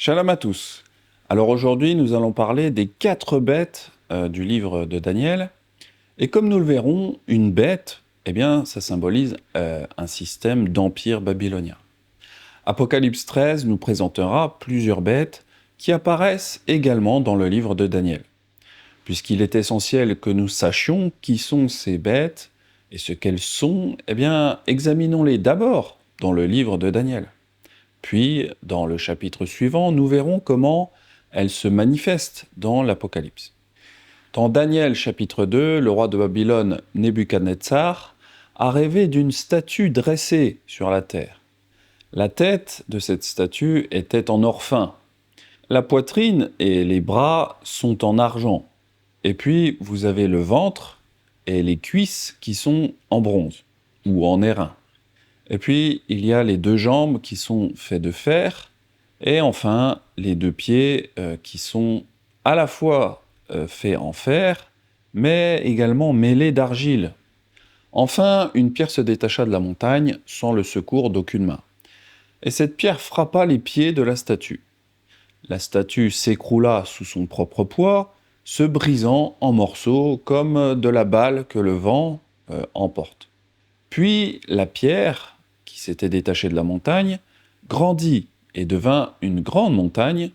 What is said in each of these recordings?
Shalom à tous. Alors aujourd'hui, nous allons parler des 4 bêtes du livre de Daniel. Et comme nous le verrons, une bête, eh bien, ça symbolise un système d'empire babylonien. Apocalypse 13 nous présentera plusieurs bêtes qui apparaissent également dans le livre de Daniel. Puisqu'il est essentiel que nous sachions qui sont ces bêtes et ce qu'elles sont, eh bien, examinons-les d'abord dans le livre de Daniel. Puis, dans le chapitre suivant, nous verrons comment elles se manifestent dans l'Apocalypse. Dans Daniel chapitre 2, le roi de Babylone, Nebuchadnezzar, a rêvé d'une statue dressée sur la terre. La tête de cette statue était en or fin. La poitrine et les bras sont en argent. Et puis, vous avez le ventre et les cuisses qui sont en bronze ou en airain. Et puis, il y a les 2 jambes qui sont faites de fer, et enfin, les 2 pieds qui sont à la fois faits en fer, mais également mêlés d'argile. Enfin, une pierre se détacha de la montagne sans le secours d'aucune main. Et cette pierre frappa les pieds de la statue. La statue s'écroula sous son propre poids, se brisant en morceaux comme de la balle que le vent emporte. Puis la pierre, qui s'était détachée de la montagne, grandit et devint une grande montagne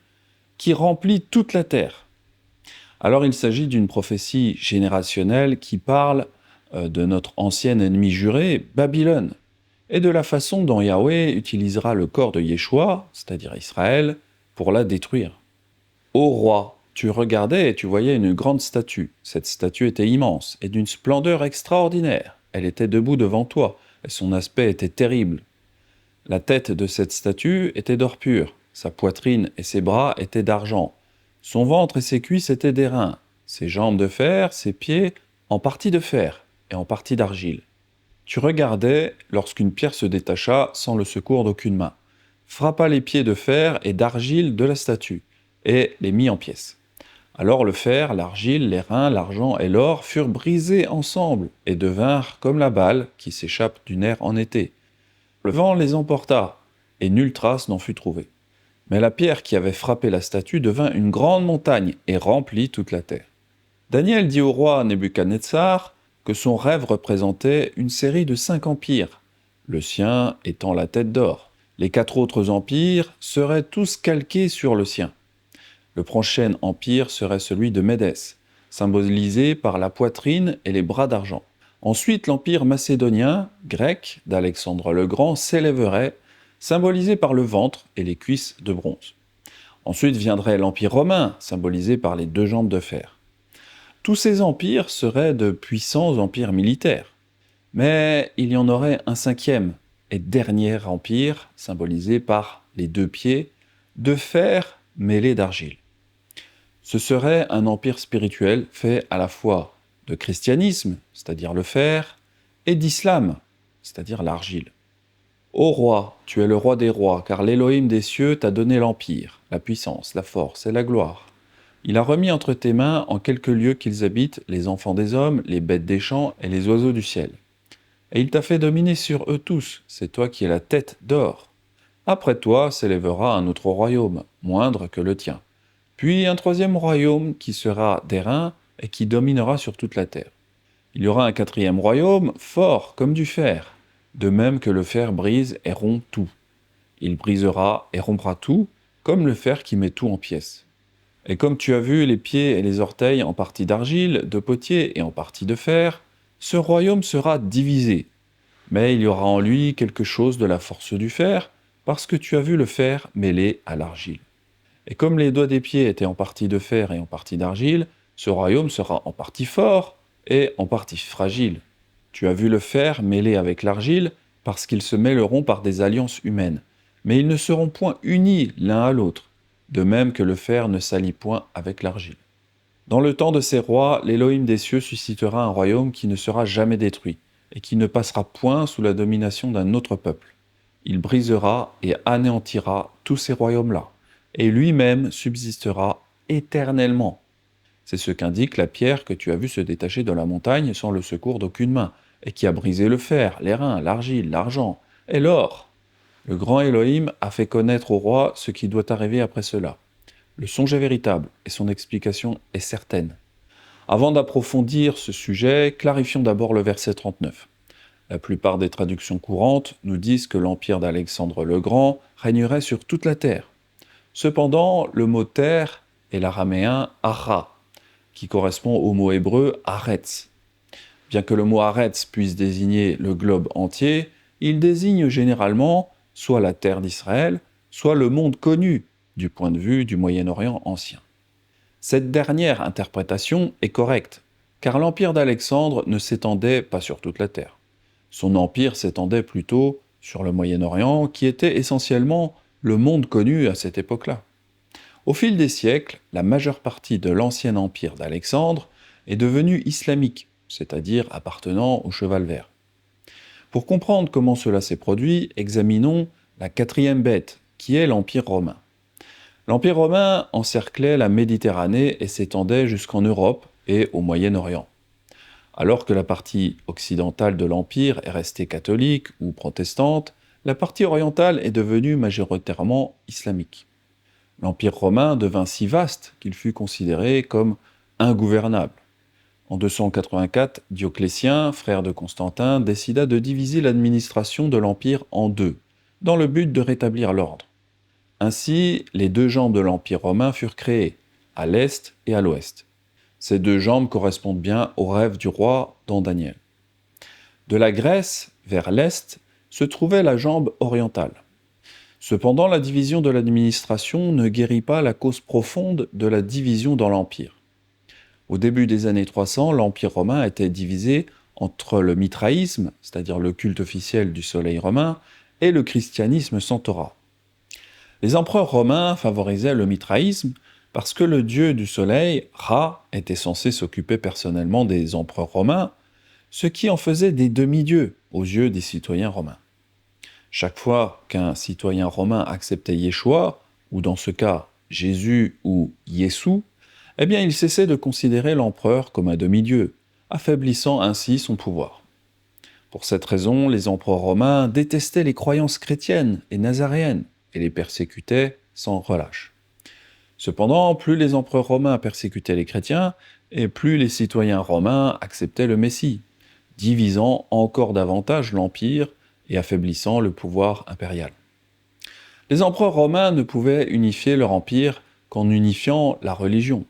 qui remplit toute la terre. Alors il s'agit d'une prophétie générationnelle qui parle de notre ancien ennemi juré, Babylone, et de la façon dont Yahweh utilisera le corps de Yeshua, c'est-à-dire Israël, pour la détruire. Ô roi, tu regardais et tu voyais une grande statue. Cette statue était immense et d'une splendeur extraordinaire. Elle était debout devant toi, et son aspect était terrible. La tête de cette statue était d'or pur, sa poitrine et ses bras étaient d'argent, son ventre et ses cuisses étaient d'airain, ses jambes de fer, ses pieds en partie de fer et en partie d'argile. Tu regardais lorsqu'une pierre se détacha sans le secours d'aucune main, frappa les pieds de fer et d'argile de la statue, et les mit en pièces. Alors le fer, l'argile, l'airain, l'argent et l'or furent brisés ensemble et devinrent comme la balle qui s'échappe du nerf en été. Le vent les emporta, et nulle trace n'en fut trouvée. Mais la pierre qui avait frappé la statue devint une grande montagne et remplit toute la terre. Daniel dit au roi Nebuchadnezzar que son rêve représentait une série de 5 empires, le sien étant la tête d'or. Les 4 autres empires seraient tous calqués sur le sien. Le prochain empire serait celui de Médès, symbolisé par la poitrine et les bras d'argent. Ensuite, l'empire macédonien, grec, d'Alexandre le Grand, s'élèverait, symbolisé par le ventre et les cuisses de bronze. Ensuite viendrait l'empire romain, symbolisé par les 2 jambes de fer. Tous ces empires seraient de puissants empires militaires. Mais il y en aurait un 5e et dernier empire, symbolisé par les 2 pieds, de fer mêlés d'argile. Ce serait un empire spirituel fait à la fois de christianisme, c'est-à-dire le fer, et d'islam, c'est-à-dire l'argile. Ô roi, tu es le roi des rois, car l'Élohim des cieux t'a donné l'empire, la puissance, la force et la gloire. Il a remis entre tes mains en quelques lieux qu'ils habitent les enfants des hommes, les bêtes des champs et les oiseaux du ciel. Et il t'a fait dominer sur eux tous, c'est toi qui es la tête d'or. Après toi s'élèvera un autre royaume, moindre que le tien. Puis un 3e royaume qui sera d'airain et qui dominera sur toute la terre. Il y aura un 4e royaume, fort comme du fer, de même que le fer brise et rompt tout. Il brisera et rompra tout, comme le fer qui met tout en pièces. Et comme tu as vu les pieds et les orteils en partie d'argile, de potier et en partie de fer, ce royaume sera divisé. Mais il y aura en lui quelque chose de la force du fer, parce que tu as vu le fer mêlé à l'argile. Et comme les doigts des pieds étaient en partie de fer et en partie d'argile, ce royaume sera en partie fort et en partie fragile. Tu as vu le fer mêlé avec l'argile, parce qu'ils se mêleront par des alliances humaines. Mais ils ne seront point unis l'un à l'autre, de même que le fer ne s'allie point avec l'argile. Dans le temps de ces rois, l'Élohim des cieux suscitera un royaume qui ne sera jamais détruit, et qui ne passera point sous la domination d'un autre peuple. Il brisera et anéantira tous ces royaumes-là, et lui-même subsistera éternellement. C'est ce qu'indique la pierre que tu as vue se détacher de la montagne sans le secours d'aucune main, et qui a brisé le fer, l'airain, l'argile, l'argent et l'or. Le grand Elohim a fait connaître au roi ce qui doit arriver après cela. Le songe est véritable et son explication est certaine. Avant d'approfondir ce sujet, clarifions d'abord le verset 39. La plupart des traductions courantes nous disent que l'empire d'Alexandre le Grand régnerait sur toute la terre. Cependant, le mot terre est l'araméen ara, qui correspond au mot hébreu aretz. Bien que le mot aretz puisse désigner le globe entier, il désigne généralement soit la terre d'Israël, soit le monde connu du point de vue du Moyen-Orient ancien. Cette dernière interprétation est correcte, car l'empire d'Alexandre ne s'étendait pas sur toute la terre. Son empire s'étendait plutôt sur le Moyen-Orient, qui était essentiellement le monde connu à cette époque-là. Au fil des siècles, la majeure partie de l'ancien empire d'Alexandre est devenue islamique, c'est-à-dire appartenant au cheval vert. Pour comprendre comment cela s'est produit, examinons la quatrième bête, qui est l'Empire romain. L'Empire romain encerclait la Méditerranée et s'étendait jusqu'en Europe et au Moyen-Orient. Alors que la partie occidentale de l'Empire est restée catholique ou protestante, la partie orientale est devenue majoritairement islamique. L'Empire romain devint si vaste qu'il fut considéré comme ingouvernable. En 284, Dioclétien, frère de Constantin, décida de diviser l'administration de l'Empire en deux, dans le but de rétablir l'ordre. Ainsi, les deux jambes de l'Empire romain furent créées, à l'est et à l'ouest. Ces deux jambes correspondent bien au rêve du roi dans Daniel. De la Grèce, vers l'est, se trouvait la jambe orientale. Cependant, la division de l'administration ne guérit pas la cause profonde de la division dans l'Empire. Au début des années 300, l'Empire romain était divisé entre le mitraïsme, c'est-à-dire le culte officiel du soleil romain, et le christianisme sans Torah. Les empereurs romains favorisaient le mitraïsme parce que le dieu du soleil, Ra, était censé s'occuper personnellement des empereurs romains, ce qui en faisait des demi-dieux aux yeux des citoyens romains. Chaque fois qu'un citoyen romain acceptait Yeshua, ou dans ce cas Jésus ou Yessou, eh bien il cessait de considérer l'empereur comme un demi-dieu, affaiblissant ainsi son pouvoir. Pour cette raison, les empereurs romains détestaient les croyances chrétiennes et nazaréennes et les persécutaient sans relâche. Cependant, plus les empereurs romains persécutaient les chrétiens, et plus les citoyens romains acceptaient le Messie, divisant encore davantage l'empire et affaiblissant le pouvoir impérial. Les empereurs romains ne pouvaient unifier leur empire qu'en unifiant la religion.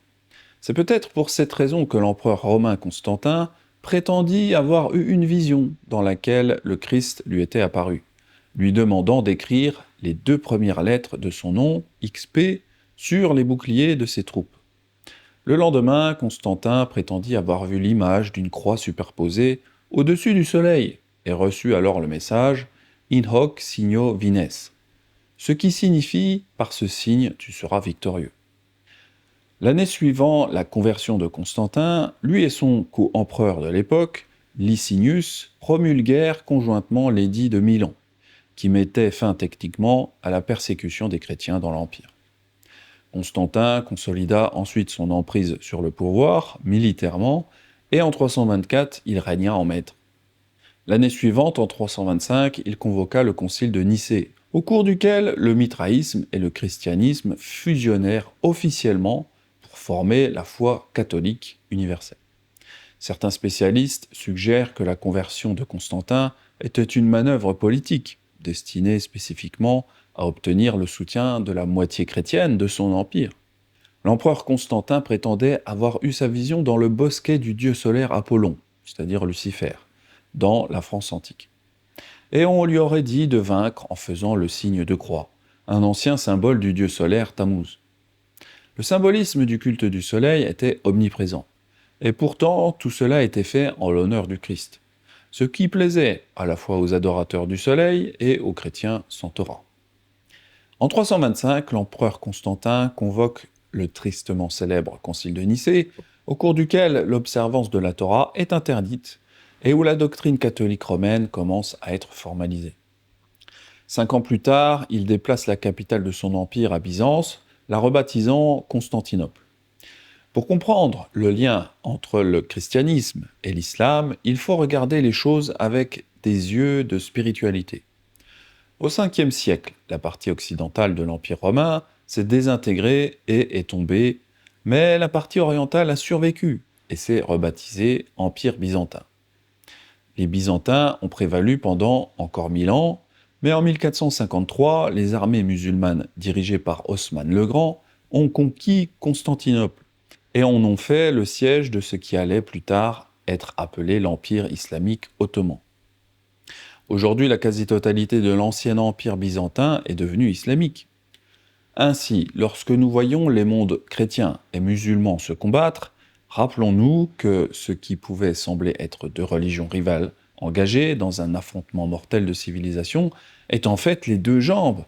C'est peut-être pour cette raison que l'empereur romain Constantin prétendit avoir eu une vision dans laquelle le Christ lui était apparu, lui demandant d'écrire les 2 premières lettres de son nom, XP, sur les boucliers de ses troupes. Le lendemain, Constantin prétendit avoir vu l'image d'une croix superposée au-dessus du soleil et reçut alors le message « In hoc signo vines », ce qui signifie « par ce signe tu seras victorieux ». L'année suivant la conversion de Constantin, lui et son co-empereur de l'époque, Licinius, promulguèrent conjointement l'édit de Milan, qui mettait fin techniquement à la persécution des chrétiens dans l'Empire. Constantin consolida ensuite son emprise sur le pouvoir, militairement, et en 324, il régna en maître. L'année suivante, en 325, il convoqua le concile de Nicée, au cours duquel le mitraïsme et le christianisme fusionnèrent officiellement pour former la foi catholique universelle. Certains spécialistes suggèrent que la conversion de Constantin était une manœuvre politique, destinée spécifiquement à obtenir le soutien de la moitié chrétienne de son empire. L'empereur Constantin prétendait avoir eu sa vision dans le bosquet du dieu solaire Apollon, c'est-à-dire Lucifer, dans la France antique. Et on lui aurait dit de vaincre en faisant le signe de croix, un ancien symbole du dieu solaire Tammuz. Le symbolisme du culte du soleil était omniprésent, et pourtant tout cela était fait en l'honneur du Christ, ce qui plaisait à la fois aux adorateurs du soleil et aux chrétiens sans Torah. En 325, l'empereur Constantin convoque le tristement célèbre concile de Nicée, au cours duquel l'observance de la Torah est interdite et où la doctrine catholique romaine commence à être formalisée. 5 ans plus tard, il déplace la capitale de son empire à Byzance, la rebaptisant Constantinople. Pour comprendre le lien entre le christianisme et l'islam, il faut regarder les choses avec des yeux de spiritualité. Au 5e siècle, la partie occidentale de l'Empire romain s'est désintégrée et est tombée, mais la partie orientale a survécu et s'est rebaptisée Empire byzantin. Les Byzantins ont prévalu pendant encore 1000 ans, mais en 1453, les armées musulmanes dirigées par Osman le Grand ont conquis Constantinople et en ont fait le siège de ce qui allait plus tard être appelé l'Empire islamique ottoman. Aujourd'hui, la quasi-totalité de l'ancien empire byzantin est devenue islamique. Ainsi, lorsque nous voyons les mondes chrétiens et musulmans se combattre, rappelons-nous que ce qui pouvait sembler être deux religions rivales engagées dans un affrontement mortel de civilisation est en fait les deux jambes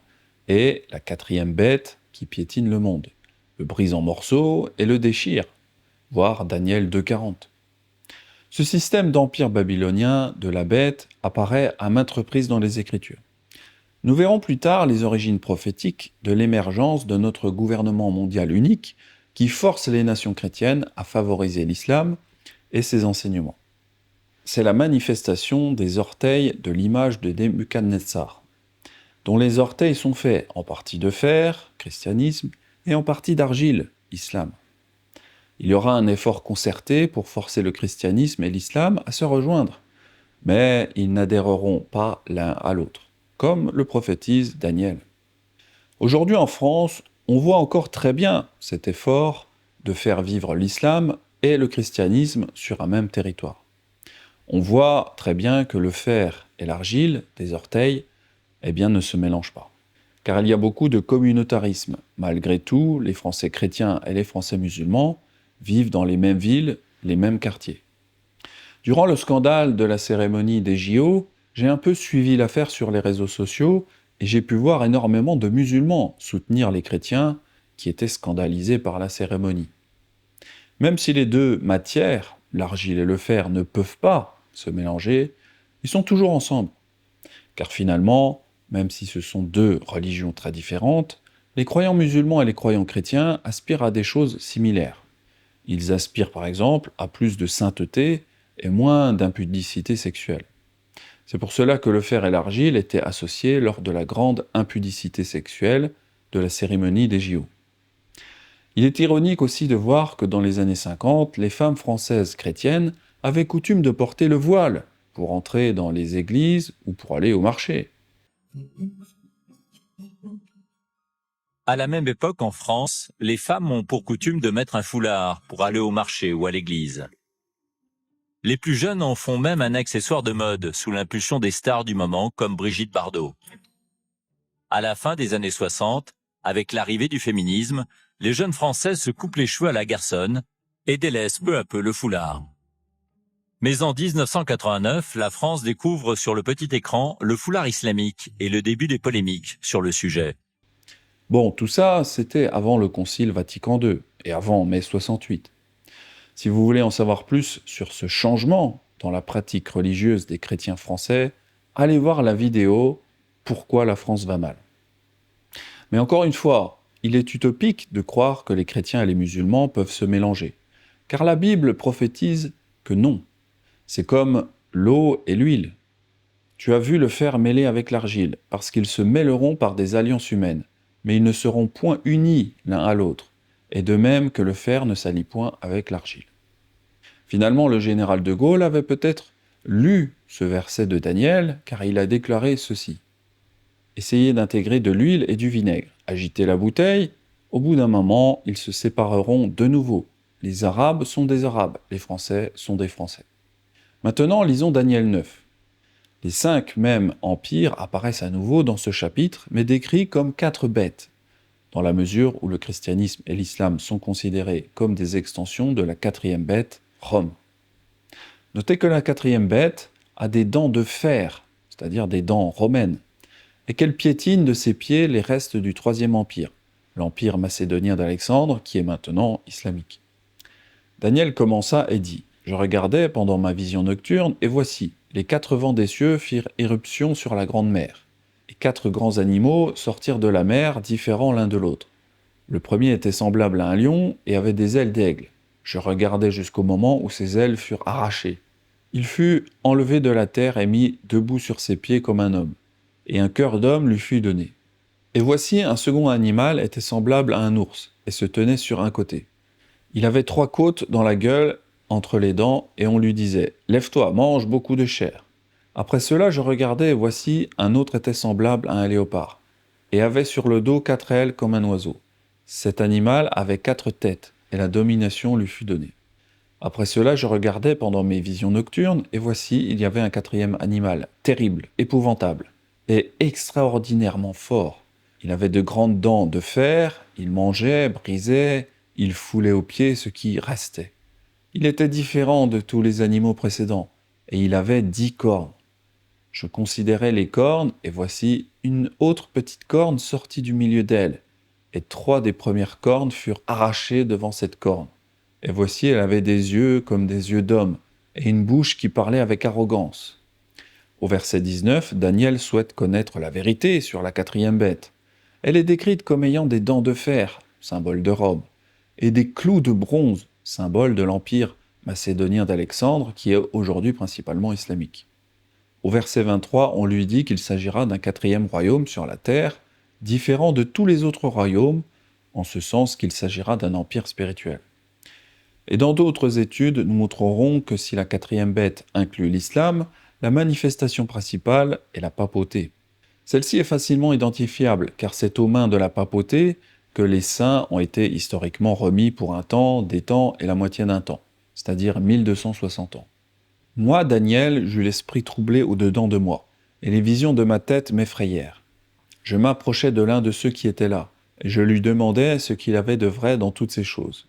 et la quatrième bête qui piétine le monde, le brise en morceaux et le déchire, voir Daniel 2,40. Ce système d'empire babylonien de la bête apparaît à maintes reprises dans les Écritures. Nous verrons plus tard les origines prophétiques de l'émergence de notre gouvernement mondial unique qui force les nations chrétiennes à favoriser l'islam et ses enseignements. C'est la manifestation des orteils de l'image de Nebuchadnezzar, dont les orteils sont faits en partie de fer, christianisme, et en partie d'argile, islam. Il y aura un effort concerté pour forcer le christianisme et l'islam à se rejoindre, mais ils n'adhéreront pas l'un à l'autre, comme le prophétise Daniel. Aujourd'hui en France, on voit encore très bien cet effort de faire vivre l'islam et le christianisme sur un même territoire. On voit très bien que le fer et l'argile des orteils ne se mélangent pas. Car il y a beaucoup de communautarisme. Malgré tout, les Français chrétiens et les Français musulmans vivent dans les mêmes villes, les mêmes quartiers. Durant le scandale de la cérémonie des JO, j'ai un peu suivi l'affaire sur les réseaux sociaux et j'ai pu voir énormément de musulmans soutenir les chrétiens qui étaient scandalisés par la cérémonie. Même si les deux matières, l'argile et le fer, ne peuvent pas se mélanger, ils sont toujours ensemble. Car finalement, même si ce sont deux religions très différentes, les croyants musulmans et les croyants chrétiens aspirent à des choses similaires. Ils aspirent par exemple à plus de sainteté et moins d'impudicité sexuelle. C'est pour cela que le fer et l'argile étaient associés lors de la grande impudicité sexuelle de la cérémonie des JO. Il est ironique aussi de voir que dans les années 50, les femmes françaises chrétiennes avaient coutume de porter le voile pour entrer dans les églises ou pour aller au marché. À la même époque, en France, les femmes ont pour coutume de mettre un foulard pour aller au marché ou à l'église. Les plus jeunes en font même un accessoire de mode sous l'impulsion des stars du moment comme Brigitte Bardot. À la fin des années 60, avec l'arrivée du féminisme, les jeunes Françaises se coupent les cheveux à la garçonne et délaissent peu à peu le foulard. Mais en 1989, la France découvre sur le petit écran le foulard islamique et le début des polémiques sur le sujet. Bon, tout ça, c'était avant le Concile Vatican II et avant mai 68. Si vous voulez en savoir plus sur ce changement dans la pratique religieuse des chrétiens français, allez voir la vidéo « Pourquoi la France va mal ». Mais encore une fois, il est utopique de croire que les chrétiens et les musulmans peuvent se mélanger, car la Bible prophétise que non. C'est comme l'eau et l'huile. Tu as vu le fer mêlé avec l'argile, parce qu'ils se mêleront par des alliances humaines, mais ils ne seront point unis l'un à l'autre, et de même que le fer ne s'allie point avec l'argile. Finalement, le général de Gaulle avait peut-être lu ce verset de Daniel, car il a déclaré ceci. Essayez d'intégrer de l'huile et du vinaigre, agitez la bouteille, au bout d'un moment, ils se sépareront de nouveau. Les Arabes sont des Arabes, les Français sont des Français. Maintenant, lisons Daniel 9. Les 5 mêmes empires apparaissent à nouveau dans ce chapitre, mais décrits comme 4 bêtes, dans la mesure où le christianisme et l'islam sont considérés comme des extensions de la 4e bête, Rome. Notez que la 4e bête a des dents de fer, c'est-à-dire des dents romaines, et qu'elle piétine de ses pieds les restes du 3e empire, l'empire macédonien d'Alexandre, qui est maintenant islamique. Daniel commença et dit « Je regardais pendant ma vision nocturne, et voici, les 4 vents des cieux firent éruption sur la grande mer, et 4 grands animaux sortirent de la mer, différents l'un de l'autre. Le premier était semblable à un lion, et avait des ailes d'aigle. Je regardais jusqu'au moment où ses ailes furent arrachées. Il fut enlevé de la terre et mis debout sur ses pieds comme un homme. et un cœur d'homme lui fut donné. Et voici un second animal était semblable à un ours, et se tenait sur un côté. Il avait 3 côtes dans la gueule, entre les dents, et on lui disait « Lève-toi, mange beaucoup de chair ». Après cela, je regardais, et voici, un autre était semblable à un léopard, et avait sur le dos 4 ailes comme un oiseau. Cet animal avait 4 têtes, et la domination lui fut donnée. Après cela, je regardais pendant mes visions nocturnes, et voici, il y avait un 4e animal, terrible, épouvantable, et extraordinairement fort. Il avait de grandes dents de fer, il mangeait, brisait, il foulait aux pieds ce qui restait. Il était différent de tous les animaux précédents, et il avait 10 cornes. Je considérais les cornes, et voici, une autre petite corne sortit du milieu d'elle, et 3 des premières cornes furent arrachées devant cette corne. Et voici, elle avait des yeux comme des yeux d'homme, et une bouche qui parlait avec arrogance. Au verset 19, Daniel souhaite connaître la vérité sur la 4e bête. Elle est décrite comme ayant des dents de fer, symbole de Rome, et des clous de bronze, symbole de l'empire macédonien d'Alexandre, qui est aujourd'hui principalement islamique. Au verset 23, on lui dit qu'il s'agira d'un 4e royaume sur la terre, différent de tous les autres royaumes, en ce sens qu'il s'agira d'un empire spirituel. Et dans d'autres études, nous montrerons que si la 4e bête inclut l'islam, la manifestation principale est la papauté. Celle-ci est facilement identifiable, car c'est aux mains de la papauté que les saints ont été historiquement remis pour un temps, des temps et la moitié d'un temps, c'est-à-dire 1260 ans. Moi, Daniel, j'eus l'esprit troublé au-dedans de moi, et les visions de ma tête m'effrayèrent. Je m'approchai de l'un de ceux qui étaient là, et je lui demandai ce qu'il avait de vrai dans toutes ces choses.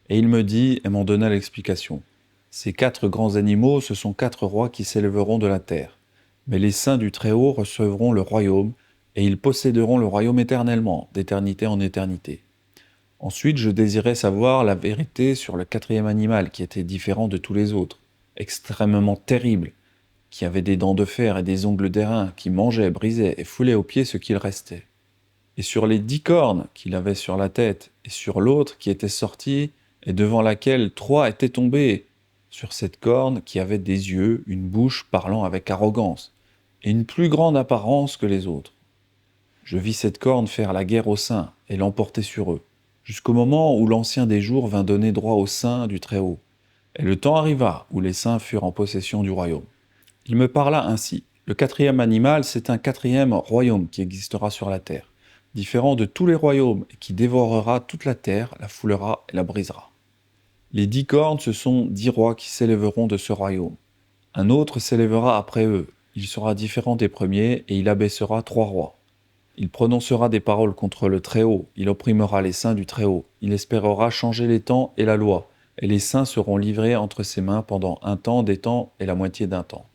Et il me dit, et m'en donna l'explication. Ces 4 grands animaux, ce sont 4 rois qui s'élèveront de la terre. Mais les saints du Très-Haut recevront le royaume, et ils posséderont le royaume éternellement, d'éternité en éternité. Ensuite, je désirais savoir la vérité sur le 4e animal, qui était différent de tous les autres, extrêmement terrible, qui avait des dents de fer et des ongles d'airain, qui mangeait, brisait et foulait aux pieds ce qu'il restait. Et sur les 10 cornes qu'il avait sur la tête, et sur l'autre qui était sortie, et devant laquelle 3 étaient tombés, sur cette corne qui avait des yeux, une bouche parlant avec arrogance, et une plus grande apparence que les autres. Je vis cette corne faire la guerre aux saints, et l'emporter sur eux, jusqu'au moment où l'Ancien des jours vint donner droit aux saints du Très-Haut. Et le temps arriva où les saints furent en possession du royaume. Il me parla ainsi. Le 4e animal, c'est un 4e royaume qui existera sur la terre, différent de tous les royaumes, et qui dévorera toute la terre, la foulera et la brisera. Les 10 cornes, ce sont 10 rois qui s'élèveront de ce royaume. Un autre s'élèvera après eux. Il sera différent des premiers, et il abaissera 3 rois. Il prononcera des paroles contre le Très-Haut, il opprimera les saints du Très-Haut, il espérera changer les temps et la loi, et les saints seront livrés entre ses mains pendant un temps, des temps et la moitié d'un temps.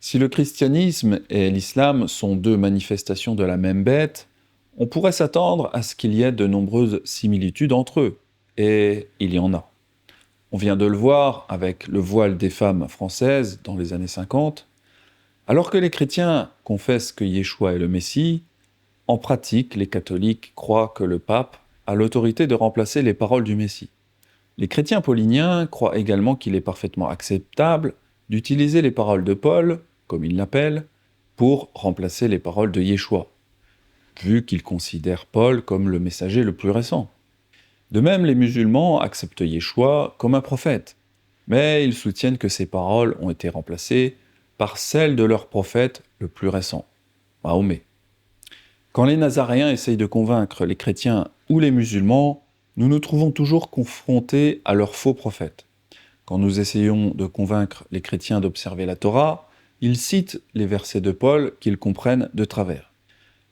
Si le christianisme et l'islam sont 2 manifestations de la même bête, on pourrait s'attendre à ce qu'il y ait de nombreuses similitudes entre eux, et il y en a. On vient de le voir avec le voile des femmes françaises dans les années 50. Alors que les chrétiens confessent que Yeshua est le Messie, en pratique, les catholiques croient que le pape a l'autorité de remplacer les paroles du Messie. Les chrétiens pauliniens croient également qu'il est parfaitement acceptable d'utiliser les paroles de Paul, comme ils l'appellent, pour remplacer les paroles de Yeshua, vu qu'ils considèrent Paul comme le messager le plus récent. De même, les musulmans acceptent Yeshua comme un prophète, mais ils soutiennent que ces paroles ont été remplacées par celles de leur prophète le plus récent, Mahomet. Quand les Nazaréens essayent de convaincre les chrétiens ou les musulmans, nous nous trouvons toujours confrontés à leurs faux prophètes. Quand nous essayons de convaincre les chrétiens d'observer la Torah, ils citent les versets de Paul qu'ils comprennent de travers.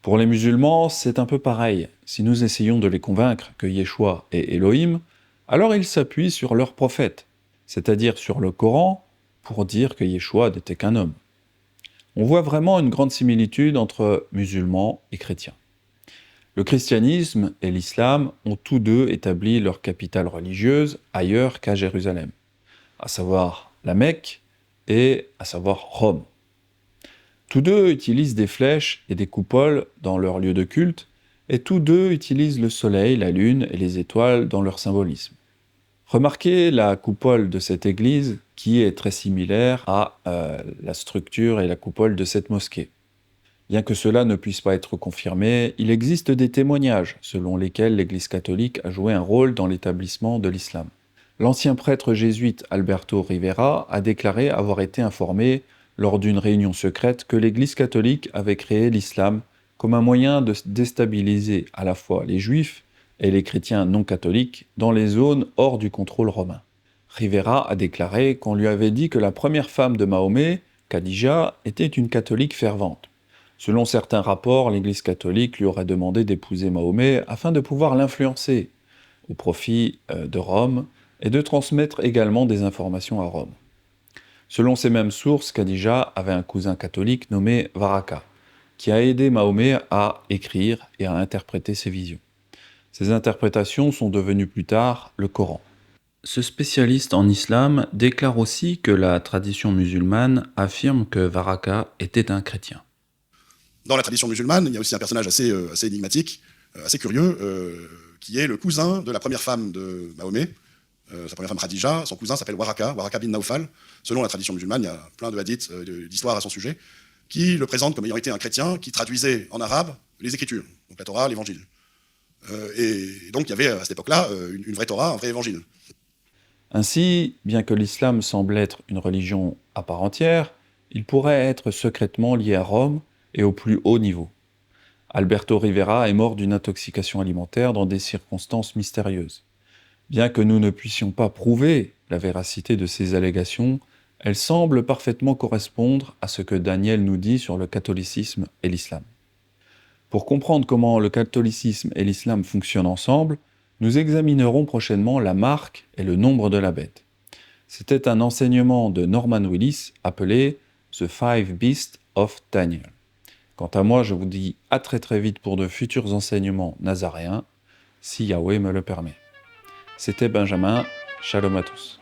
Pour les musulmans, c'est un peu pareil. Si nous essayons de les convaincre que Yeshua est Elohim, alors ils s'appuient sur leur prophète, c'est-à-dire sur le Coran, pour dire que Yeshua n'était qu'un homme. On voit vraiment une grande similitude entre musulmans et chrétiens. Le christianisme et l'islam ont tous deux établi leur capitale religieuse ailleurs qu'à Jérusalem, à savoir la Mecque et à savoir Rome. Tous deux utilisent des flèches et des coupoles dans leur lieu de culte, et tous deux utilisent le soleil, la lune et les étoiles dans leur symbolisme. Remarquez la coupole de cette église qui est très similaire à la structure et la coupole de cette mosquée. Bien que cela ne puisse pas être confirmé, il existe des témoignages selon lesquels l'Église catholique a joué un rôle dans l'établissement de l'islam. L'ancien prêtre jésuite Alberto Rivera a déclaré avoir été informé lors d'une réunion secrète que l'Église catholique avait créé l'islam comme un moyen de déstabiliser à la fois les juifs et les chrétiens non catholiques dans les zones hors du contrôle romain. Rivera a déclaré qu'on lui avait dit que la première femme de Mahomet, Khadija, était une catholique fervente. Selon certains rapports, l'Église catholique lui aurait demandé d'épouser Mahomet afin de pouvoir l'influencer au profit de Rome et de transmettre également des informations à Rome. Selon ces mêmes sources, Khadija avait un cousin catholique nommé Varaka, qui a aidé Mahomet à écrire et à interpréter ses visions. Ces interprétations sont devenues plus tard le Coran. Ce spécialiste en islam déclare aussi que la tradition musulmane affirme que Varaka était un chrétien. Dans la tradition musulmane, il y a aussi un personnage assez énigmatique, assez curieux, qui est le cousin de la première femme de Mahomet, sa première femme Khadija. Son cousin s'appelle Waraka bin Naufal. Selon la tradition musulmane, il y a plein de hadiths, d'histoires à son sujet, qui le présentent comme ayant été un chrétien qui traduisait en arabe les Écritures, donc la Torah, l'Évangile. Et donc il y avait à cette époque-là une vraie Torah, un vrai Évangile. Ainsi, bien que l'islam semble être une religion à part entière, il pourrait être secrètement lié à Rome et au plus haut niveau. Alberto Rivera est mort d'une intoxication alimentaire dans des circonstances mystérieuses. Bien que nous ne puissions pas prouver la véracité de ces allégations, elles semblent parfaitement correspondre à ce que Daniel nous dit sur le catholicisme et l'islam. Pour comprendre comment le catholicisme et l'islam fonctionnent ensemble, nous examinerons prochainement la marque et le nombre de la bête. C'était un enseignement de Norman Willis appelé « The Five Beasts of Daniel ». Quant à moi, je vous dis à très vite pour de futurs enseignements nazaréens, si Yahweh me le permet. C'était Benjamin, shalom à tous.